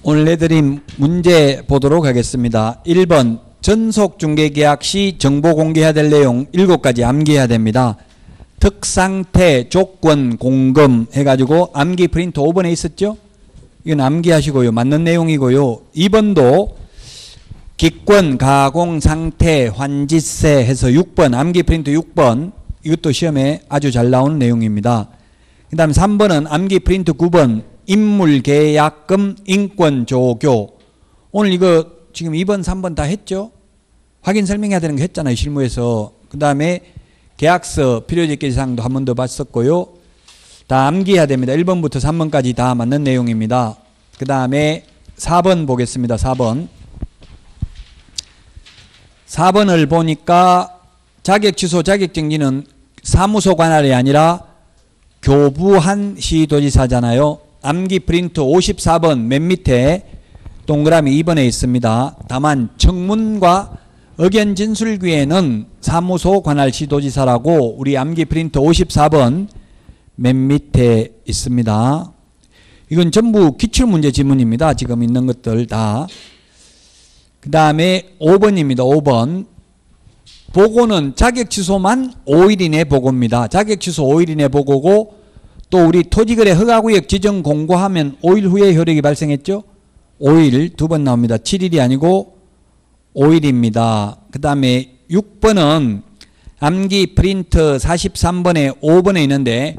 오늘 내드린 문제 보도록 하겠습니다. 1번 전속중개계약 시 정보 공개해야 될 내용 7가지 암기해야 됩니다. 특상태, 조건, 공금 해가지고 암기 프린트 5번에 있었죠? 이건 암기하시고요. 맞는 내용이고요. 2번도 기권, 가공, 상태, 환지세 해서 6번 암기 프린트 6번 이것도 시험에 아주 잘 나오는 내용입니다. 그 다음 3번은 암기 프린트 9번 인물계약금, 인권조교. 오늘 이거 지금 2번, 3번 다 했죠? 확인 설명해야 되는 거 했잖아요. 실무에서. 그 다음에 계약서, 필요직계사항도 한 번 더 봤었고요. 다 암기해야 됩니다. 1번부터 3번까지 다 맞는 내용입니다. 그 다음에 4번 보겠습니다. 4번. 4번을 보니까 자격취소, 자격정지는 사무소 관할이 아니라 교부한 시도지사잖아요. 암기 프린트 54번 맨 밑에 동그라미 2번에 있습니다. 다만 청문과 의견 진술기에는 사무소 관할 시도지사라고 우리 암기 프린트 54번 맨 밑에 있습니다. 이건 전부 기출문제 지문입니다. 지금 있는 것들 다. 그 다음에 5번입니다. 5번. 보고는 자격취소만 5일 이내 보고입니다. 자격취소 5일 이내 보고고 또 우리 토지거래 허가구역 지정 공고하면 5일 후에 효력이 발생했죠. 5일 두 번 나옵니다. 7일이 아니고 5일입니다. 그 다음에 6번은 암기 프린트 43번에 5번에 있는데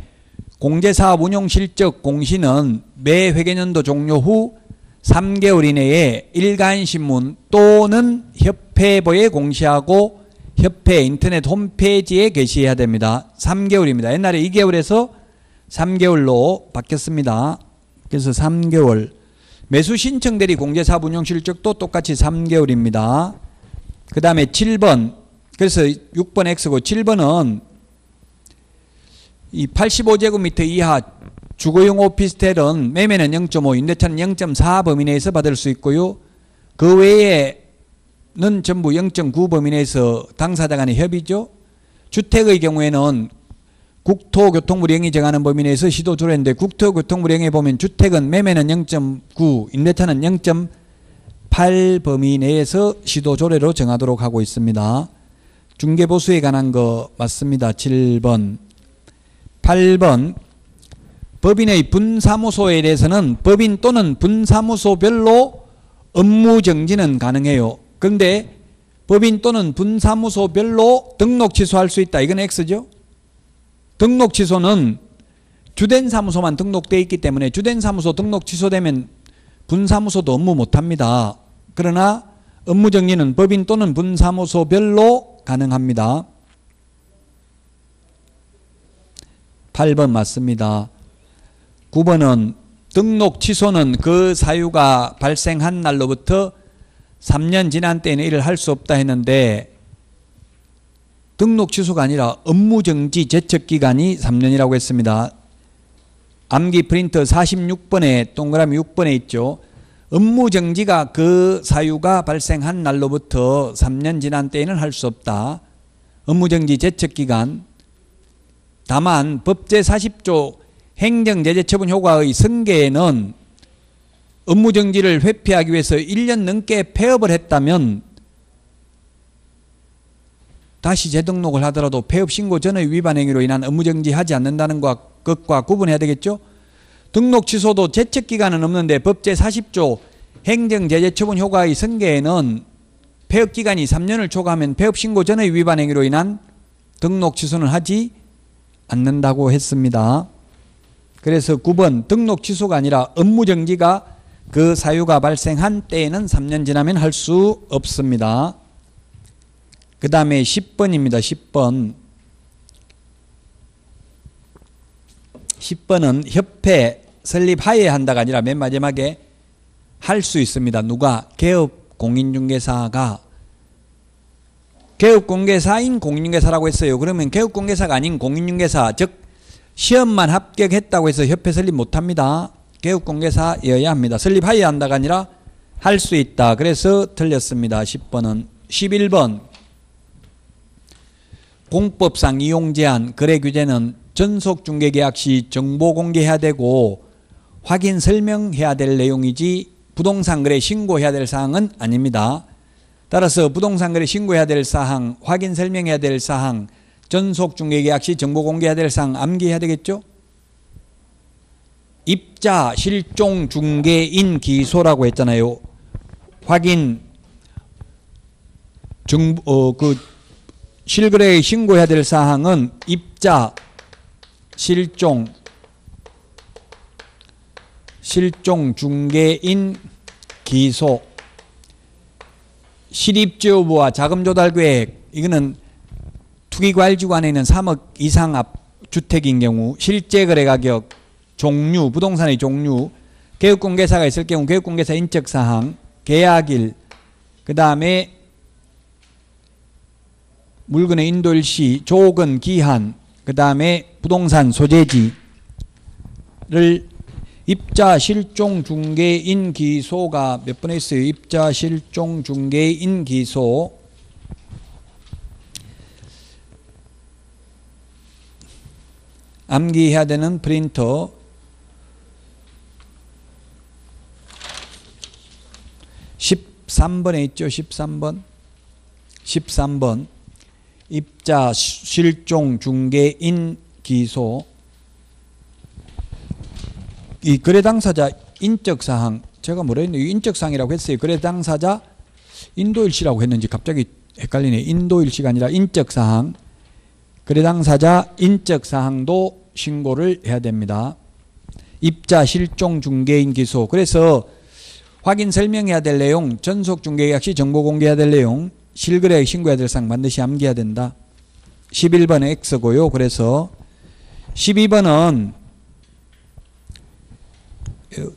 공제사업 운용실적 공시는 매 회계년도 종료 후 3개월 이내에 일간신문 또는 협회보에 공시하고 협회 인터넷 홈페이지에 게시해야 됩니다. 3개월입니다. 옛날에 2개월에서 3개월로 바뀌었습니다. 그래서 3개월. 매수 신청 대리 공제사업 운용 실적도 똑같이 3개월입니다. 그 다음에 7번. 그래서 6번 X고 7번은 이 85제곱미터 이하 주거용 오피스텔은 매매는 0.5, 임대차는 0.4 범위 내에서 받을 수 있고요. 그 외에는 전부 0.9 범위 내에서 당사자 간의 협의죠. 주택의 경우에는 국토교통부령이 정하는 범위 내에서 시도 조례인데 국토교통부령에 보면 주택은 매매는 0.9, 임대차는 0.8 범위 내에서 시도 조례로 정하도록 하고 있습니다. 중개보수에 관한 거 맞습니다. 7번. 8번. 법인의 분사무소에 대해서는 법인 또는 분사무소별로 업무정지는 가능해요. 그런데 법인 또는 분사무소별로 등록 취소할 수 있다. 이건 X죠. 등록 취소는 주된 사무소만 등록되어 있기 때문에 주된 사무소 등록 취소되면 분사무소도 업무 못합니다. 그러나 업무정지는 법인 또는 분사무소별로 가능합니다. 8번 맞습니다. 9번은 등록 취소는 그 사유가 발생한 날로부터 3년 지난 때에는 이를 할 수 없다 했는데 등록 취소가 아니라 업무정지 제척기간이 3년이라고 했습니다. 암기 프린트 46번에 동그라미 6번에 있죠. 업무정지가 그 사유가 발생한 날로부터 3년 지난 때에는 할 수 없다. 업무정지 제척기간. 다만 법제 40조 행정제재처분 효과의 승계에는 업무정지를 회피하기 위해서 1년 넘게 폐업을 했다면 다시 재등록을 하더라도 폐업신고 전의 위반 행위로 인한 업무정지하지 않는다는 것과 구분해야 되겠죠. 등록 취소도 제척기간은 없는데 법제 40조 행정제재처분 효과의 승계에는 폐업기간이 3년을 초과하면 폐업신고 전의 위반 행위로 인한 등록 취소는 하지 않는다고 했습니다. 그래서 9번 등록 취소가 아니라 업무정지가 그 사유가 발생한 때에는 3년 지나면 할 수 없습니다. 그 다음에 10번입니다. 10번. 10번은 협회 설립하에 한다가 아니라 맨 마지막에 할 수 있습니다. 누가? 개업공인중개사가. 개업공개사인 공인중개사라고 했어요. 그러면 개업공개사가 아닌 공인중개사, 즉 시험만 합격했다고 해서 협회 설립 못합니다. 개업공개사여야 합니다. 설립하에 한다가 아니라 할 수 있다. 그래서 틀렸습니다. 10번은. 11번. 공법상 이용제한 거래규제는 전속중개계약 시 정보 공개해야 되고 확인 설명해야 될 내용이지 부동산 거래 신고해야 될 사항은 아닙니다. 따라서 부동산 거래 신고해야 될 사항, 확인 설명해야 될 사항, 전속 중개 계약 시 정보 공개해야 될 사항 암기해야 되겠죠? 입자, 실종, 중개인, 기소라고 했잖아요. 확인, 실거래에 신고해야 될 사항은 입자, 실종, 중개인, 기소. 실입주여부와 자금조달계획, 이거는 투기과일지구 안에 있는 3억 이상 앞 주택인 경우, 실제거래가격, 종류, 부동산의 종류, 개업공개사가 있을 경우 개업공개사 인적사항, 계약일, 그 다음에 물건의 인도일시, 조건, 기한, 그 다음에 부동산 소재지를 입자, 실종, 중개인, 기소가 몇 번 했어요? 입자, 실종, 중개인, 기소. 암기해야 되는 프린터. 13번에 있죠? 13번. 입자, 실종, 중개인, 기소. 이 거래 당사자 인적사항, 제가 뭐라 했는데 인적사항이라고 했어요. 거래 당사자 인도일시라고 했는지 갑자기 헷갈리네. 인도일시가 아니라 인적사항. 거래 당사자 인적사항도 신고를 해야 됩니다. 입자, 실종, 중개인, 기소. 그래서 확인 설명해야 될 내용, 전속 중개계약 시 정보 공개해야 될 내용, 실거래에 신고해야 될 사항 반드시 암기해야 된다. 11번은 X고요. 그래서 12번은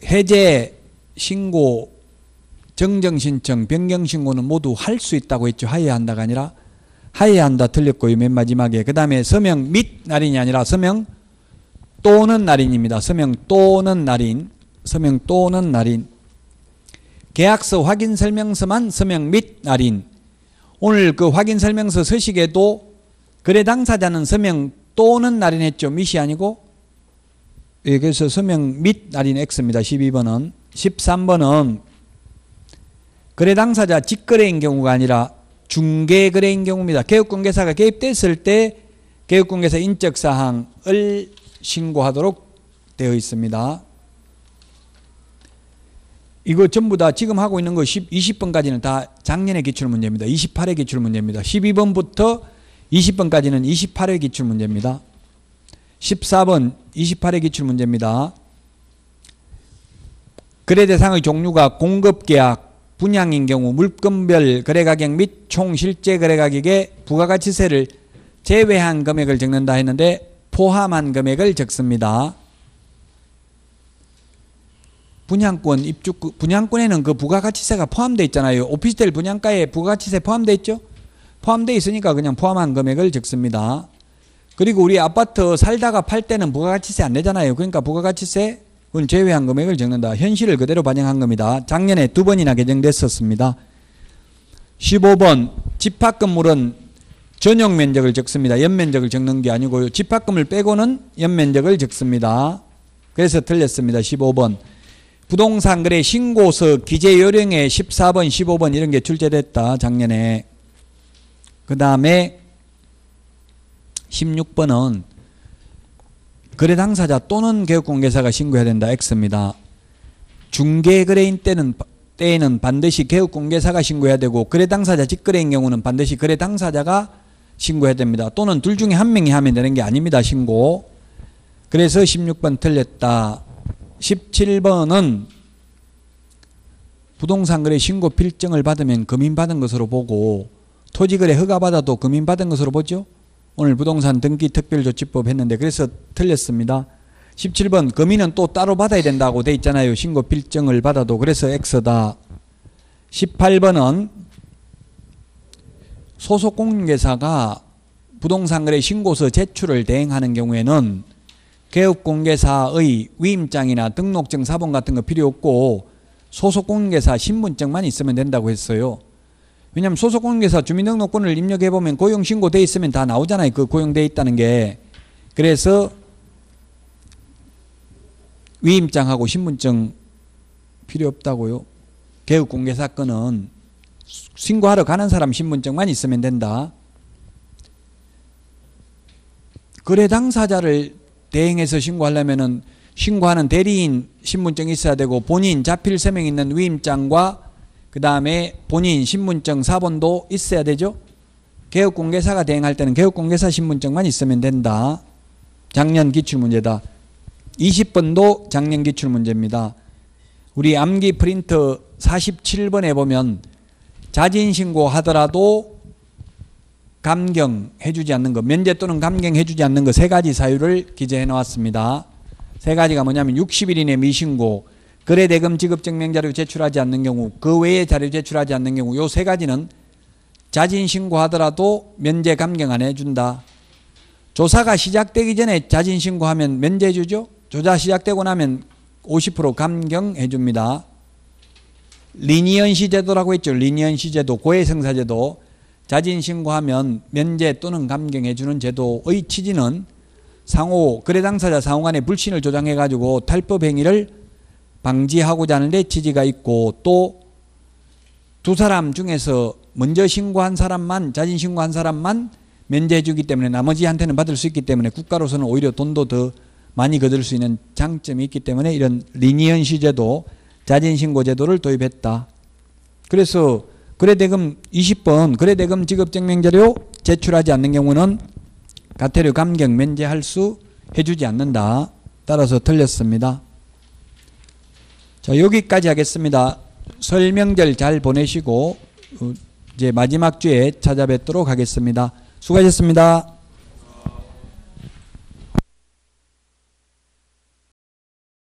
해제, 신고, 정정신청, 변경신고는 모두 할 수 있다고 했죠. 하여야 한다가 아니라 하여야 한다 틀렸고요. 맨 마지막에. 그 다음에 서명 및 날인이 아니라 서명 또는 날인입니다. 서명 또는 날인. 계약서 확인 설명서만 서명 및 날인. 오늘 그 확인 설명서 서식에도 거래 당사자는 서명 또는 날인했죠. 밋이 아니고. 예, 그래서 서명 및 날인 X입니다. 12번은. 13번은 거래 당사자 직거래인 경우가 아니라 중개거래인 경우입니다. 개업공개사가 개입됐을 때 개업공개사 인적사항을 신고하도록 되어 있습니다. 이거 전부 다 지금 하고 있는 거 20번까지는 다 작년의 기출문제입니다. 28회 기출문제입니다. 12번부터 20번까지는 28회 기출문제입니다. 14번 28회 기출문제입니다. 거래대상의 종류가 공급계약, 분양인 경우 물건별 거래가격 및 총 실제 거래가격의 부가가치세를 제외한 금액을 적는다 했는데 포함한 금액을 적습니다. 분양권, 분양권에는 그 부가가치세가 포함되어 있잖아요. 오피스텔 분양가에 부가가치세 포함되어 있죠? 포함되어 있으니까 그냥 포함한 금액을 적습니다. 그리고 우리 아파트 살다가 팔 때는 부가가치세 안 내잖아요. 그러니까 부가가치세 그건 제외한 금액을 적는다. 현실을 그대로 반영한 겁니다. 작년에 2번이나 개정됐었습니다. 15번 집합건물은 전용 면적을 적습니다. 연면적을 적는 게 아니고요. 집합건물 빼고는 연면적을 적습니다. 그래서 틀렸습니다. 15번. 부동산 거래 신고서 기재 요령에 14번, 15번 이런 게 출제됐다. 작년에. 그 다음에 16번은 거래 당사자 또는 개업공개사가 신고해야 된다. X입니다. 중개거래인 때에는 반드시 개업공개사가 신고해야 되고 거래 당사자 직거래인 경우는 반드시 거래 당사자가 신고해야 됩니다. 또는 둘 중에 한 명이 하면 되는 게 아닙니다. 신고. 그래서 16번 틀렸다. 17번은 부동산 거래 신고 필증을 받으면 금인받은 것으로 보고 토지거래 허가받아도 금인받은 것으로 보죠. 오늘 부동산 등기특별조치법 했는데 그래서 틀렸습니다. 17번 금인은 또 따로 받아야 된다고 돼 있잖아요. 신고 필증을 받아도. 그래서 X다. 18번은 소속공인중개사가 부동산 거래 신고서 제출을 대행하는 경우에는 개업공개사의 위임장이나 등록증 사본 같은 거 필요 없고 소속공인중개사 신분증만 있으면 된다고 했어요. 왜냐하면 소속공인중개사 주민등록번호를 입력해보면 고용신고돼 있으면 다 나오잖아요. 그 고용돼 있다는 게. 그래서 위임장하고 신분증 필요 없다고요. 개업공개 사건은 신고하러 가는 사람 신분증만 있으면 된다. 거래 당사자를 대행해서 신고하려면은 신고하는 대리인 신분증이 있어야 되고 본인 자필 서명 있는 위임장과 그 다음에 본인 신분증 사본도 있어야 되죠. 개업공개사가 대행할 때는 개업공개사 신분증만 있으면 된다. 작년 기출문제다. 20번도 작년 기출문제입니다. 우리 암기 프린트 47번에 보면 자진신고 하더라도 감경해주지 않는 것, 면제 또는 감경해주지 않는 것 세 가지 사유를 기재해 놓았습니다. 세 가지가 뭐냐면 60일 이내 미신고, 거래대금 지급증명자료 제출하지 않는 경우, 그 외의 자료 제출하지 않는 경우, 요 세 가지는 자진신고하더라도 면제 감경 안 해준다. 조사가 시작되기 전에 자진신고하면 면제해주죠. 조사 시작되고 나면 50% 감경해줍니다. 리니언시 제도라고 했죠. 리니언시 제도, 고해성사제도. 자진신고하면 면제 또는 감경해주는 제도의 취지는 상호 거래 당사자 상호 간의 불신을 조장해가지고 탈법 행위를 방지하고자 하는 데 취지가 있고, 또 두 사람 중에서 먼저 신고한 사람만, 자진신고한 사람만 면제해 주기 때문에 나머지한테는 받을 수 있기 때문에 국가로서는 오히려 돈도 더 많이 거둘 수 있는 장점이 있기 때문에 이런 리니언시 제도, 자진신고 제도를 도입했다. 그래서 거래대금 20번 거래대금 지급증명자료 제출하지 않는 경우는 과태료 감경 면제할 수 해주지 않는다. 따라서 틀렸습니다. 자, 여기까지 하겠습니다. 설 명절 잘 보내시고 이제 마지막 주에 찾아뵙도록 하겠습니다. 수고하셨습니다.